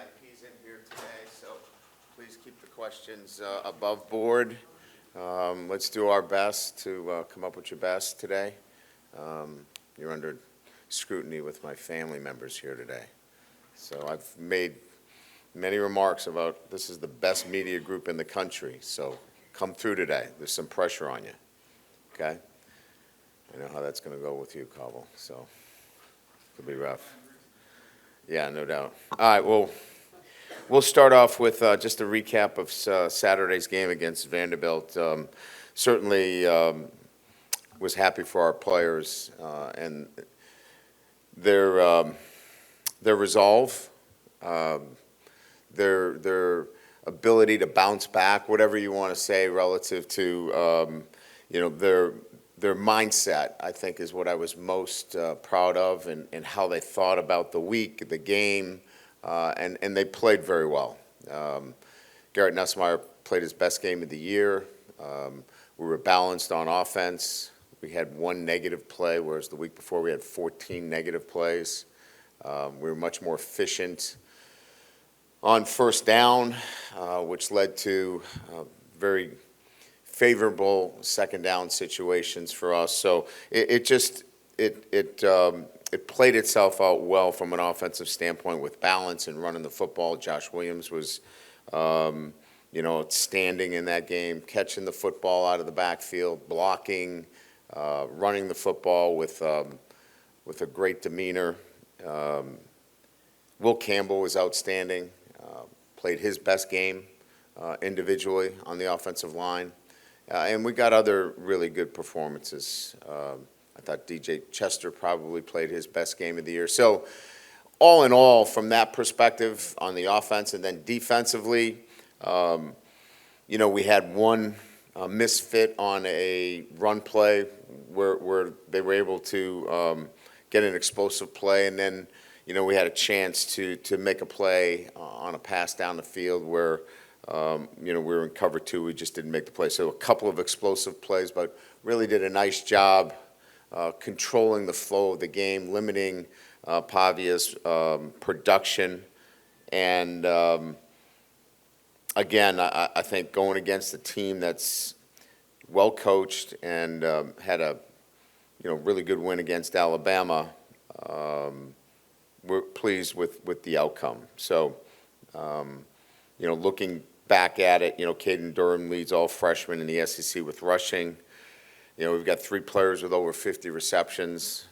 VIPs in here today, so please keep the questions above board. Let's do our best to come up with your best today. You're under scrutiny with my family members here today. So I've made many remarks about this is the best media group in the country, so come through today. There's some pressure on you, okay? I know how that's going to go with you, Cobble, so it'll be rough. Yeah, no doubt. All right, well, we'll start off with just a recap of Saturday's game against Vanderbilt. Certainly was happy for our players and their resolve, their ability to bounce back, whatever you want to say, relative to their mindset, I think, is what I was most proud of, and how they thought about the week, the game, and they played very well. Garrett Nussmeier played his best game of the year. We were balanced on offense. We had one negative play, whereas the week before we had 14 negative plays. We were much more efficient on first down, which led to very favorable second down situations for us. So it played itself out well from an offensive standpoint with balance and running the football. Josh Williams was, outstanding in that game, catching the football out of the backfield, blocking, running the football with a great demeanor. Will Campbell was outstanding, played his best game individually on the offensive line. And we got other really good performances. I thought DJ Chester probably played his best game of the year. So all in all, from that perspective on the offense, and then defensively, we had one misfit on a run play where they were able to get an explosive play, and then we had a chance to make a play on a pass down the field where we were in cover two. We just didn't make the play. So a couple of explosive plays, but really did a nice job controlling the flow of the game, limiting Pavia's production. And again, I think going against a team that's well coached and had a really good win against Alabama, we're pleased with the outcome. So looking back at it, Caden Durham leads all freshmen in the SEC with rushing. We've got 3 players with over 50 receptions.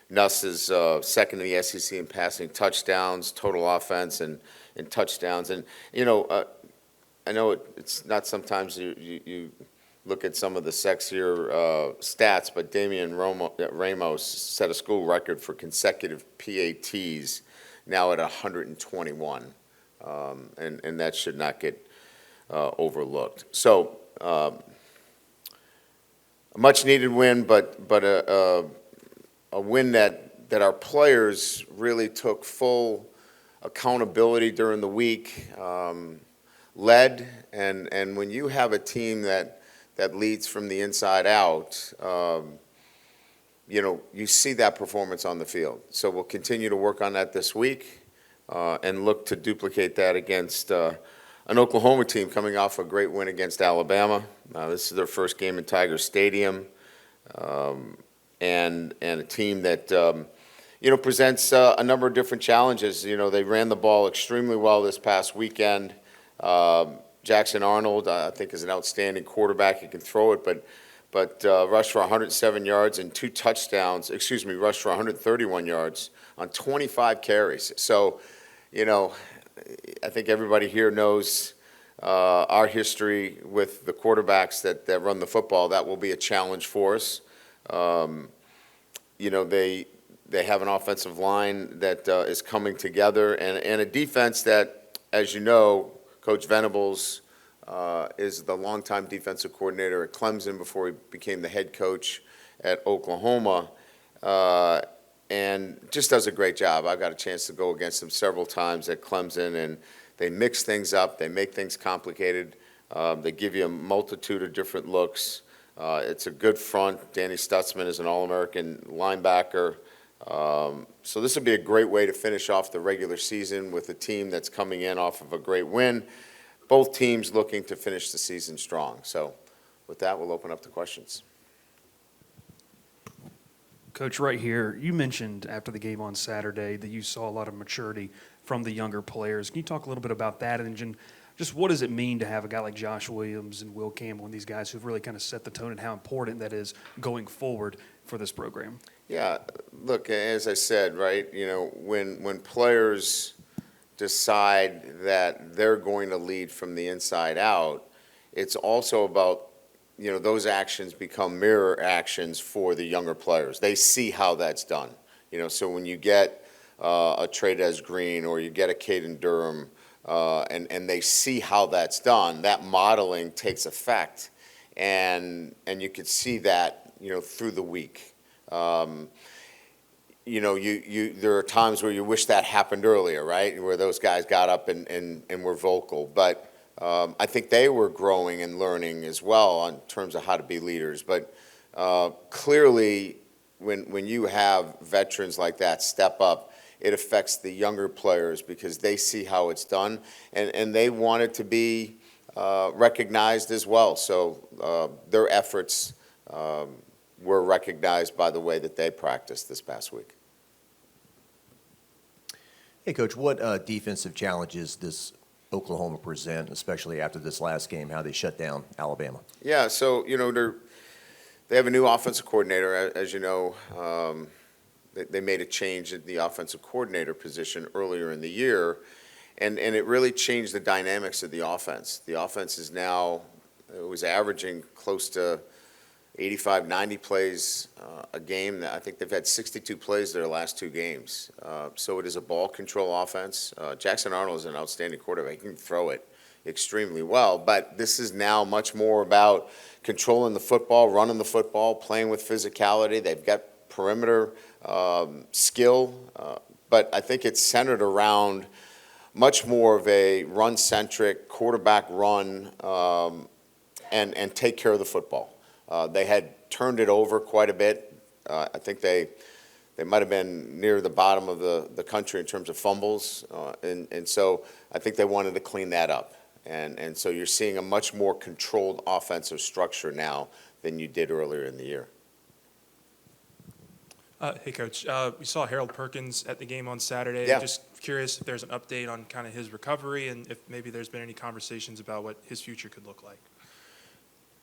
Nuss is second in the SEC in passing touchdowns, total offense, and touchdowns. And, I know it's not sometimes you look at some of the sexier stats, but Damian Ramos set a school record for consecutive PATs, now at 121. And that should not get overlooked. So a much-needed win, but a win that our players really took full accountability during the week, led, and when you have a team that leads from the inside out, you see that performance on the field. So we'll continue to work on that this week. And look to duplicate that against an Oklahoma team coming off a great win against Alabama. This is their first game in Tiger Stadium, and a team that presents a number of different challenges. They ran the ball extremely well this past weekend. Jackson Arnold, I think, is an outstanding quarterback. He can throw it, but rushed for 107 yards and 2 touchdowns. Rushed for 131 yards on 25 carries. So, I think everybody here knows our history with the quarterbacks that run the football. That will be a challenge for us. They have an offensive line that is coming together, and a defense that, as you know, Coach Venables is the longtime defensive coordinator at Clemson before he became the head coach at Oklahoma. And just does a great job. I've got a chance to go against them several times at Clemson, and they mix things up. They make things complicated. They give you a multitude of different looks. It's a good front. Danny Stutzman is an All-American linebacker. So this would be a great way to finish off the regular season with a team that's coming in off of a great win. Both teams looking to finish the season strong. So with that, we'll open up to questions. Coach, right here, you mentioned after the game on Saturday that you saw a lot of maturity from the younger players. Can you talk a little bit about that? And just what does it mean to have a guy like Josh Williams and Will Campbell and these guys who've really kind of set the tone and how important that is going forward for this program? Yeah, look, as I said, right, when players decide that they're going to lead from the inside out, it's also about, those actions become mirror actions for the younger players. They see how that's done. So when you get a Trades Green or you get a Caden Durham, and they see how that's done, that modeling takes effect, and you could see that, through the week. There are times where you wish that happened earlier, right, where those guys got up and were vocal. But I think they were growing and learning as well in terms of how to be leaders. But clearly, when you have veterans like that step up, it affects the younger players because they see how it's done, and they want it to be recognized as well. So their efforts were recognized by the way that they practiced this past week. Hey, Coach, what defensive challenges does Oklahoma present, especially after this last game, how they shut down Alabama? Yeah, so, they have a new offensive coordinator. As you know, they made a change in the offensive coordinator position earlier in the year, and it really changed the dynamics of the offense. The offense is now, it was averaging close to 85, 90 plays a game. I think they've had 62 plays their last two games. So it is a ball control offense. Jackson Arnold is an outstanding quarterback. He can throw it extremely well. But this is now much more about controlling the football, running the football, playing with physicality. They've got perimeter skill. But I think it's centered around much more of a run-centric quarterback run and take care of the football. They had turned it over quite a bit. I think they might have been near the bottom of the country in terms of fumbles. And so I think they wanted to clean that up. And so you're seeing a much more controlled offensive structure now than you did earlier in the year. Hey, Coach. We saw Harold Perkins at the game on Saturday. Yeah. Just curious if there's an update on kind of his recovery and if maybe there's been any conversations about what his future could look like.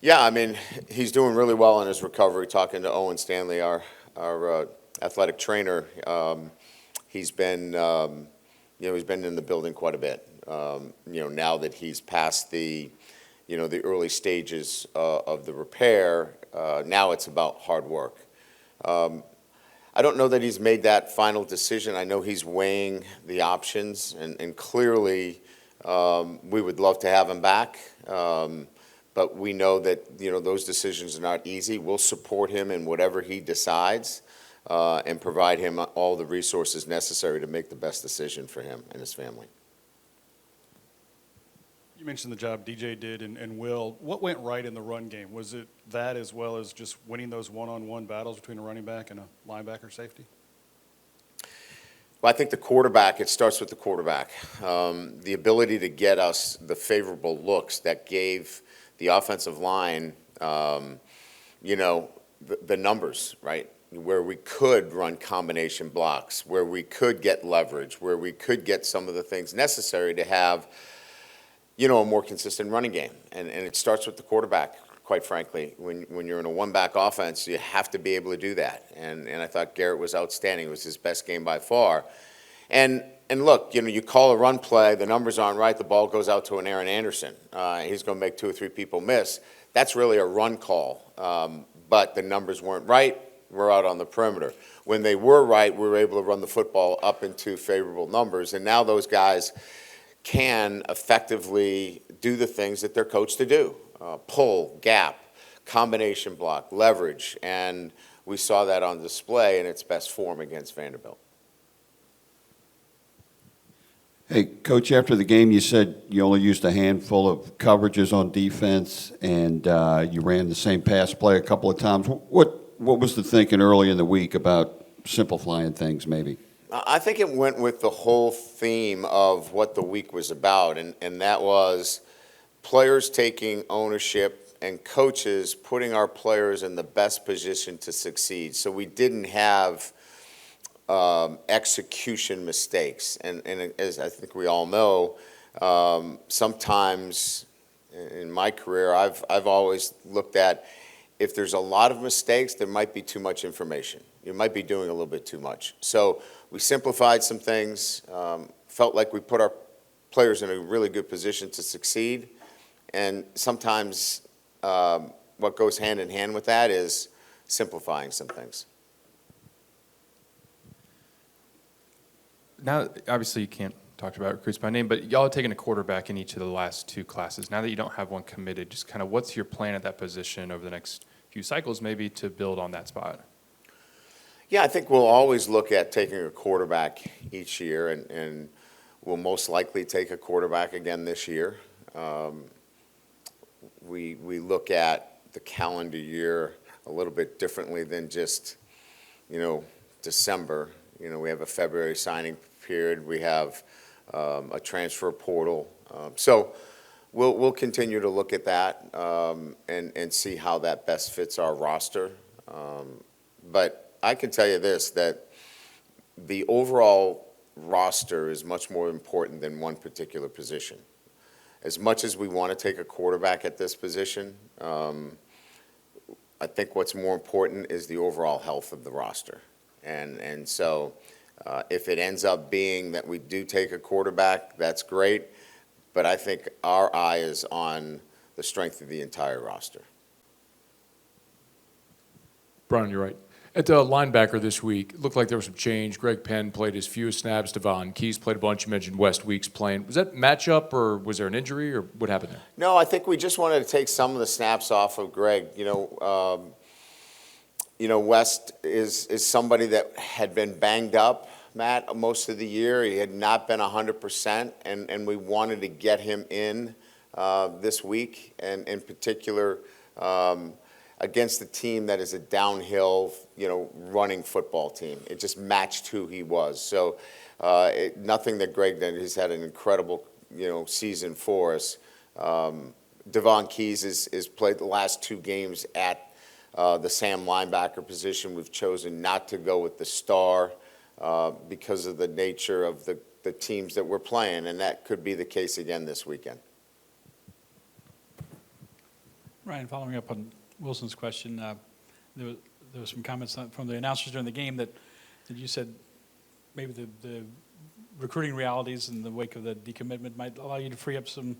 Yeah, I mean, he's doing really well in his recovery. Talking to Owen Stanley, our athletic trainer, he's been, he's been in the building quite a bit. Now that he's past the early stages of the repair, now it's about hard work. I don't know that he's made that final decision. I know he's weighing the options, and clearly we would love to have him back. But we know that, those decisions are not easy. We'll support him in whatever he decides and provide him all the resources necessary to make the best decision for him and his family. You mentioned the job DJ did and Will. What went right in the run game? Was it that as well as just winning those one-on-one battles between a running back and a linebacker safety? Well, I think the quarterback, it starts with the quarterback. The ability to get us the favorable looks that gave the offensive line, the numbers, right, where we could run combination blocks, where we could get leverage, where we could get some of the things necessary to have, a more consistent running game. And it starts with the quarterback, quite frankly. When you're in a one-back offense, you have to be able to do that. And I thought Garrett was outstanding. It was his best game by far. And look, you call a run play, the numbers aren't right, the ball goes out to an Aaron Anderson. He's going to make 2 or 3 people miss. That's really a run call. But the numbers weren't right, we're out on the perimeter. When they were right, we were able to run the football up into favorable numbers. And now those guys can effectively do the things that they're coached to do. Pull, gap, combination block, leverage. And we saw that on display in its best form against Vanderbilt. Hey, Coach, after the game, you said you only used a handful of coverages on defense, and you ran the same pass play a couple of times. What was the thinking early in the week about simplifying things maybe? I think it went with the whole theme of what the week was about, and that was players taking ownership and coaches putting our players in the best position to succeed. So we didn't have execution mistakes. And as I think we all know, sometimes in my career, I've always looked at if there's a lot of mistakes, there might be too much information. You might be doing a little bit too much. So we simplified some things, felt like we put our players in a really good position to succeed. And sometimes what goes hand in hand with that is simplifying some things. Now, obviously, you can't talk about recruits by name, but y'all have taken a quarterback in each of the last 2 classes. Now that you don't have one committed, just kind of what's your plan at that position over the next few cycles, maybe to build on that spot? Yeah, I think we'll always look at taking a quarterback each year, and we'll most likely take a quarterback again this year. We look at the calendar year a little bit differently than just, December. We have a February signing period. We have a transfer portal. So we'll continue to look at that and see how that best fits our roster. But I can tell you this, that the overall roster is much more important than one particular position. As much as we want to take a quarterback at this position, I think what's more important is the overall health of the roster. And so if it ends up being that we do take a quarterback, that's great. But I think our eye is on the strength of the entire roster. Brian, you're right. At the linebacker this week, it looked like there was some change. Greg Penn played his fewest snaps. Devon Keys played a bunch. You mentioned West Weeks playing. Was that matchup, or was there an injury, or what happened there? No, I think we just wanted to take some of the snaps off of Greg. West is somebody that had been banged up, Matt, most of the year. He had not been 100%, and we wanted to get him in this week, and in particular against a team that is a downhill, running football team. It just matched who he was. So nothing that Greg did. He's had an incredible, season for us. Devon Keys is played the last 2 games at the Sam linebacker position. We've chosen not to go with the star because of the nature of the teams that we're playing, and that could be the case again this weekend. Ryan, following up on Wilson's question, there was some comments from the announcers during the game that you said maybe the recruiting realities in the wake of the decommitment might allow you to free up some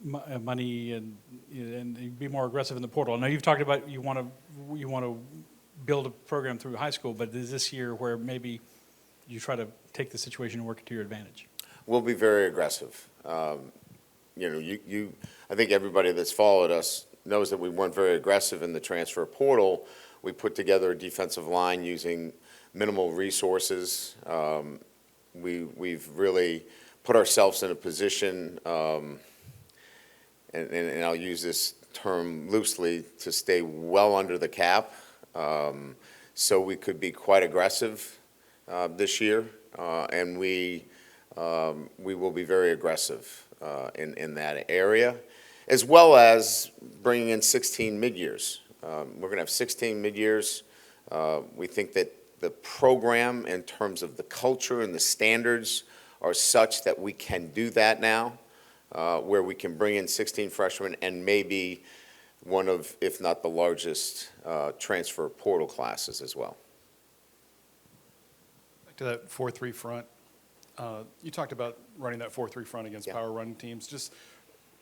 money and be more aggressive in the portal. I know you've talked about you want to build a program through high school, but is this year where maybe you try to take the situation and work it to your advantage? We'll be very aggressive. I think everybody that's followed us knows that we weren't very aggressive in the transfer portal. We put together a defensive line using minimal resources. We've really put ourselves in a position, and I'll use this term loosely, to stay well under the cap, so we could be quite aggressive this year, and we will be very aggressive in that area, as well as bringing in 16 mid-years. We're going to have 16 mid-years. We think that the program, in terms of the culture and the standards, are such that we can do that now, where we can bring in 16 freshmen and maybe one of, if not the largest, transfer portal classes as well. Back to that 4-3 front. You talked about running that 4-3 front against power run teams. Just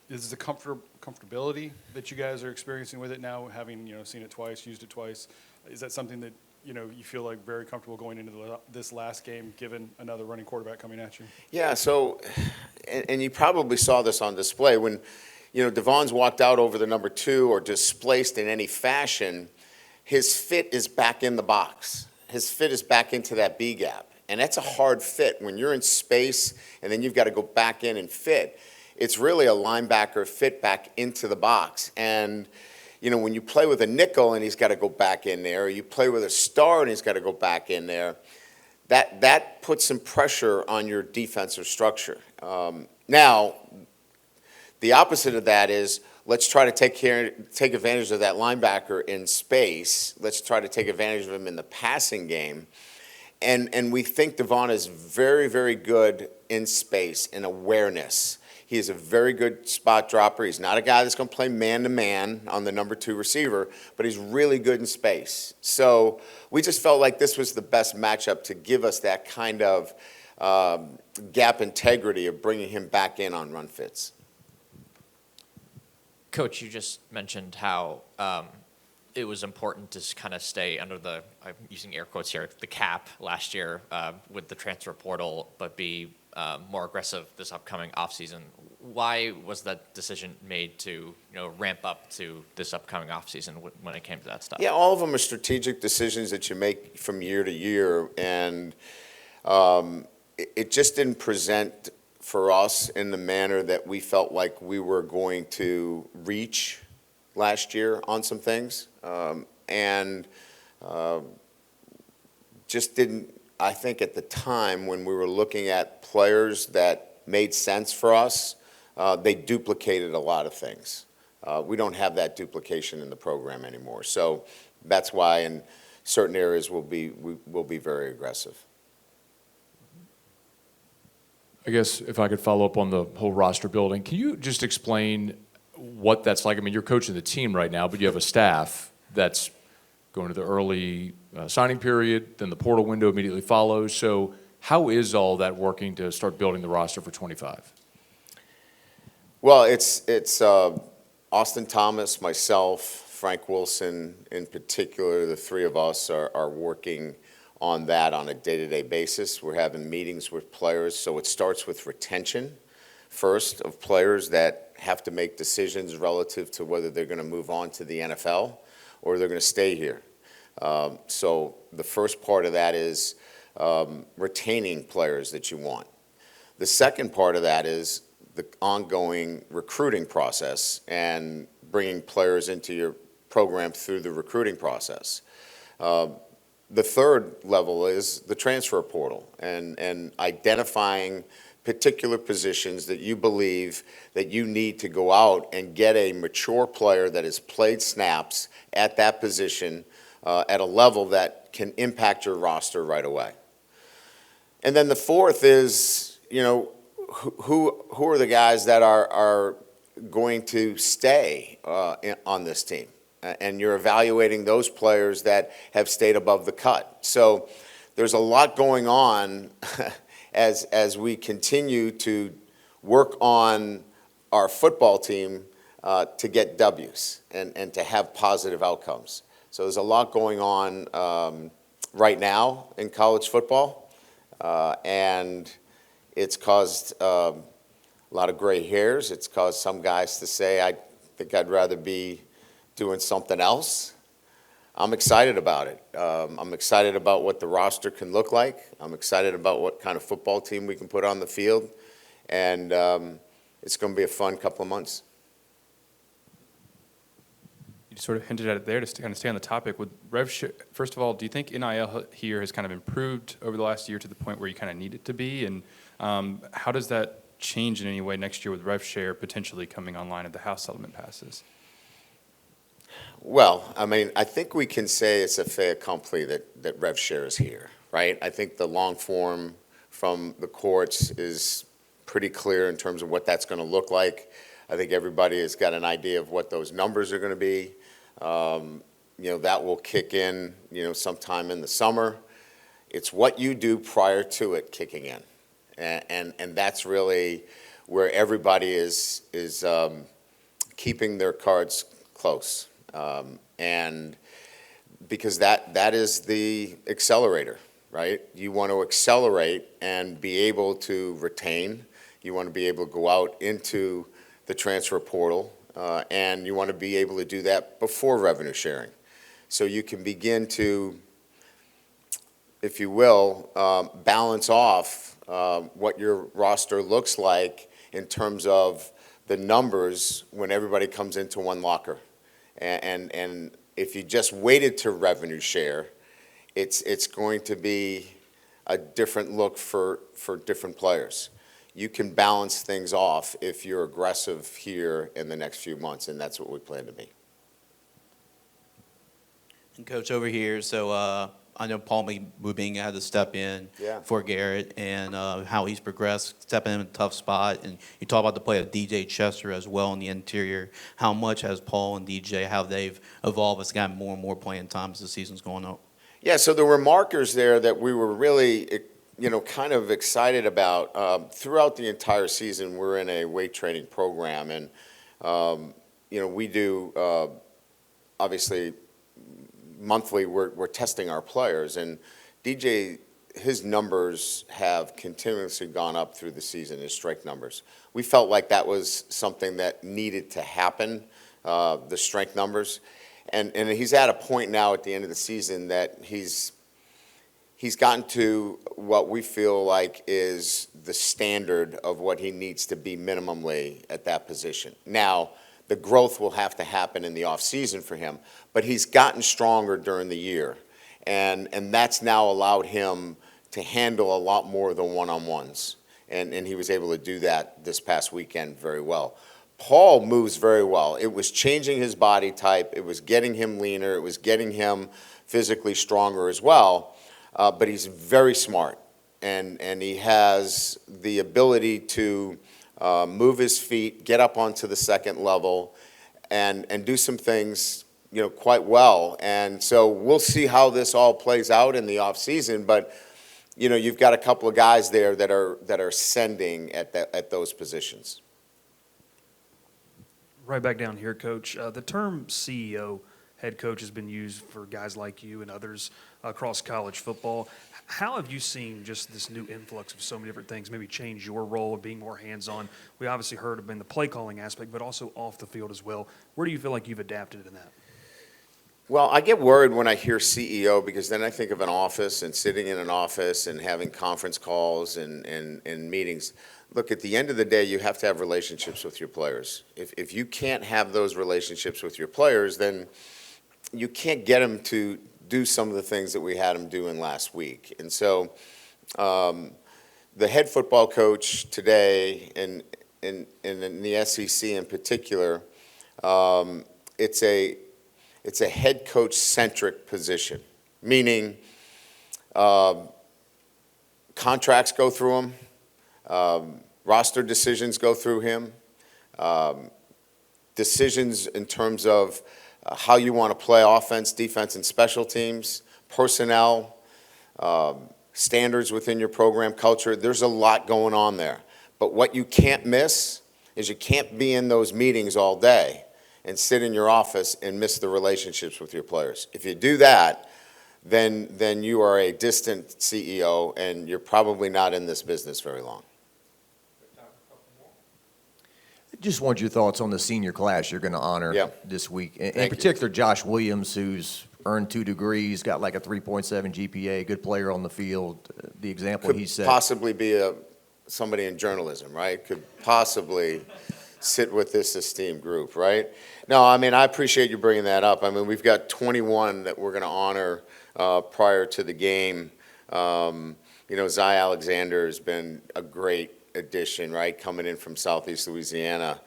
is the comfortability that you guys are experiencing with it now, having seen it twice, used it twice, is that something that you feel like very comfortable going into this last game, given another running quarterback coming at you? Yeah. So, and you probably saw this on display when Devon's walked out over the number 2 or displaced in any fashion. His fit is back in the box. His fit is back into that B gap, and that's a hard fit when you're in space and then you've got to go back in and fit. It's really a linebacker fit back into the box. And, when you play with a nickel and he's got to go back in there, or you play with a star and he's got to go back in there, that puts some pressure on your defensive structure. Now, the opposite of that is let's try to take advantage of that linebacker in space. Let's try to take advantage of him in the passing game. And we think Devon is very, very good in space, in awareness. He is a very good spot dropper. He's not a guy that's going to play man-to-man on the number 2 receiver, but he's really good in space. So we just felt like this was the best matchup to give us that kind of gap integrity of bringing him back in on run fits. Coach, you just mentioned how it was important to kind of stay under the, I'm using air quotes here, the cap last year with the transfer portal, but be more aggressive this upcoming offseason. Why was that decision made to ramp up to this upcoming offseason when it came to that stuff? Yeah, all of them are strategic decisions that you make from year to year, and it just didn't present for us in the manner that we felt like we were going to reach last year on some things, and just didn't, I think at the time when we were looking at players that made sense for us, they duplicated a lot of things. We don't have that duplication in the program anymore. So that's why in certain areas we will be very aggressive. I guess if I could follow up on the whole roster building, can you just explain what that's like? I mean, you're coaching the team right now, but you have a staff that's going to the early signing period, then the portal window immediately follows. So how is all that working to start building the roster for 25? Well, it's Austin Thomas, myself, Frank Wilson in particular. The three of us are working on that on a day-to-day basis. We're having meetings with players, so it starts with retention first of players that have to make decisions relative to whether they're going to move on to the NFL or they're going to stay here. So the first part of that is retaining players that you want. The second part of that is the ongoing recruiting process and bringing players into your program through the recruiting process. The third level is the transfer portal and identifying particular positions that you believe that you need to go out and get a mature player that has played snaps at that position at a level that can impact your roster right away. And then the fourth is, who are the guys that are going to stay on this team? And you're evaluating those players that have stayed above the cut. So there's a lot going on as we continue to work on our football team to get W's and to have positive outcomes. So there's a lot going on right now in college football, and it's caused a lot of gray hairs. It's caused some guys to say, I think I'd rather be doing something else. I'm excited about it. I'm excited about what the roster can look like. I'm excited about what kind of football team we can put on the field. And it's going to be a fun couple of months. You sort of hinted at it there to kind of stay on the topic. With rev share, first of all, do you think NIL here has kind of improved over the last year to the point where you kind of need it to be? And how does that change in any way next year with rev share potentially coming online if the House settlement passes? Well, I mean, I think we can say it's a fait accompli that rev share is here, right? I think the long form from the courts is pretty clear in terms of what that's going to look like. I think everybody has got an idea of what those numbers are going to be. That will kick in, sometime in the summer. It's what you do prior to it kicking in. And that's really where everybody is keeping their cards close. And because that is the accelerator, right? You want to accelerate and be able to retain. You want to be able to go out into the transfer portal, and you want to be able to do that before revenue sharing. So you can begin to, if you will, balance off what your roster looks like in terms of the numbers when everybody comes into one locker. And if you just waited to revenue share, it's going to be a different look for different players. You can balance things off if you're aggressive here in the next few months, and that's what we plan to be. And Coach, over here, so I know Paul Mubinga had to step in Yeah. for Garrett, and how he's progressed, stepping in a tough spot. And you talk about the play of DJ Chester as well in the interior. How much has Paul and DJ, how they've evolved as gotten more and more playing time as the season's going on? Yeah, so there were markers there that we were really, kind of excited about. Throughout the entire season, we're in a weight training program, and, we do, obviously, monthly, we're testing our players, and DJ, his numbers have continuously gone up through the season, his strength numbers. We felt like that was something that needed to happen, the strength numbers. And he's at a point now at the end of the season that he's gotten to what we feel like is the standard of what he needs to be minimally at that position. Now, the growth will have to happen in the offseason for him, but he's gotten stronger during the year. And that's now allowed him to handle a lot more of the one-on-ones. And he was able to do that this past weekend very well. Paul moves very well. It was changing his body type. It was getting him leaner. It was getting him physically stronger as well. But he's very smart, and he has the ability to move his feet, get up onto the second level, and do some things, quite well. And so we'll see how this all plays out in the offseason. But you've got a couple of guys there that are sending at those positions. Right back down here, Coach. The term CEO, head coach, has been used for guys like you and others across college football. How have you seen just this new influx of so many different things maybe change your role of being more hands-on? We obviously heard in the play calling aspect, but also off the field as well. Where do you feel like you've adapted in that? Well, I get worried when I hear CEO because then I think of an office and sitting in an office and having conference calls and meetings. Look, at the end of the day, you have to have relationships with your players. If you can't have those relationships with your players, then you can't get them to do some of the things that we had them doing last week. And so the head football coach today and in the SEC in particular, it's a head coach-centric position, meaning contracts go through him, roster decisions go through him, decisions in terms of how you want to play offense, defense, and special teams, personnel, standards within your program, culture. There's a lot going on there. But what you can't miss is you can't be in those meetings all day and sit in your office and miss the relationships with your players. If you do that, then you are a distant CEO, and you're probably not in this business very long. Just want your thoughts on the senior class you're going to honor this week. In particular, Josh Williams, who's earned 2 degrees, got like a 3.7 GPA, good player on the field. The example he set. Could possibly be somebody in journalism, right? Could possibly sit with this esteemed group, right? No, I mean, I appreciate you bringing that up. I mean, we've got 21 that we're going to honor prior to the game. Zy Alexander has been a great addition, right, coming in from Southeast Louisiana.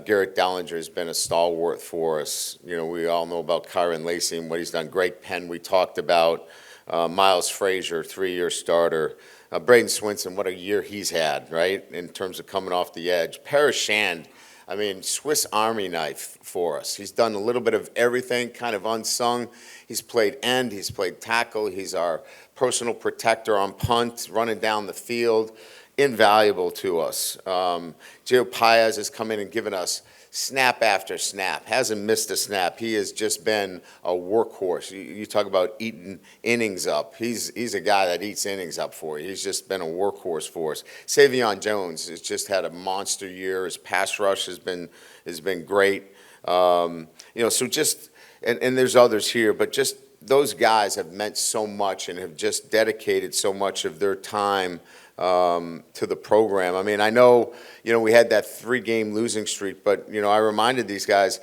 Garrett Dellinger has been a stalwart for us. We all know about Kyron Lacey and what he's done. Greg Penn, we talked about. Miles Frazier, 3-year starter. Braden Swinson, what a year he's had, right, in terms of coming off the edge. Parrish Shand, I mean, Swiss Army knife for us. He's done a little bit of everything, kind of unsung. He's played end, he's played tackle, he's our personal protector on punt, running down the field. Invaluable to us. Gio Paez has come in and given us snap after snap, hasn't missed a snap. He has just been a workhorse. You talk about eating innings up. He's a guy that eats innings up for you. He's just been a workhorse for us. Savion Jones has just had a monster year. His pass rush has been great. So just and there's others here, but just those guys have meant so much and have just dedicated so much of their time to the program. I mean, I know, we had that 3-game losing streak, but, I reminded these guys,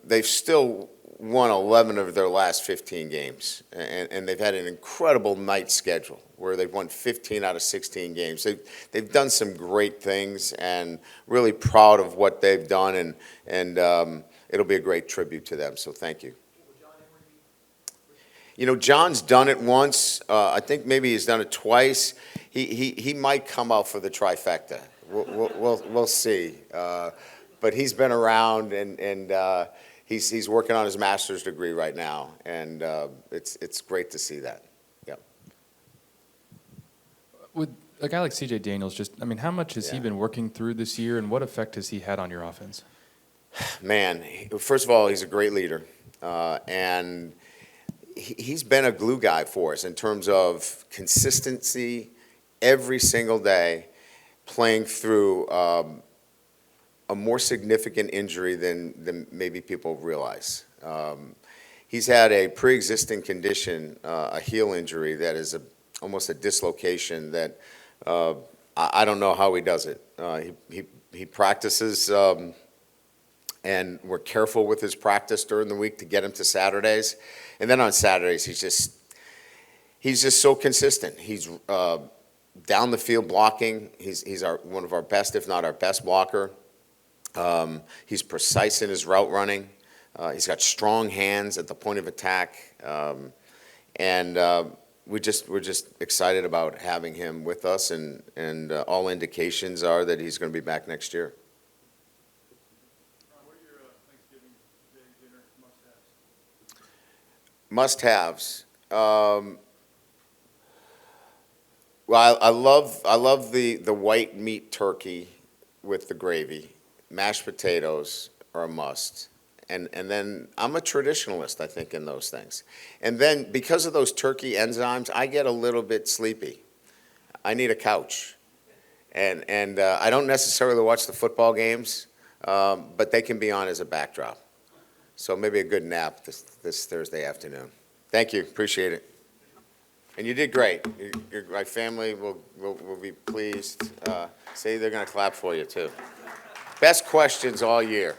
they've still won 11 of their last 15 games, and they've had an incredible night schedule where they've won 15 out of 16 games. They've done some great things, and really proud of what they've done, and it'll be a great tribute to them, so thank you. John's done it once. I think maybe he's done it twice. He might come out for the trifecta. We'll see. But he's been around, and he's working on his master's degree right now, and it's great to see that. Yep. With a guy like C.J. Daniels, how much has he been working through this year, and what effect has he had on your offense? Man, first of all, he's a great leader, and he's been a glue guy for us in terms of consistency every single day, playing through a more significant injury than maybe people realize. He's had a pre-existing condition, a heel injury that is almost a dislocation that I don't know how he does it. He practices, and we're careful with his practice during the week to get him to Saturdays. And then on Saturdays, he's just so consistent. He's down the field blocking. He's one of our best, if not our best blocker. He's precise in his route running. He's got strong hands at the point of attack, and we're just excited about having him with us. And all indications are that he's going to be back next year. What are your Thanksgiving Day dinner must-haves? Must-haves. Well, I love the white meat turkey with the gravy. Mashed potatoes are a must. And then I'm a traditionalist, I think, in those things. And then because of those turkey enzymes, I get a little bit sleepy. I need a couch. And I don't necessarily watch the football games, but they can be on as a backdrop. So maybe a good nap this Thursday afternoon. Thank you. Appreciate it. And you did great. My family will be pleased. Say they're going to clap for you, too. Best questions all year.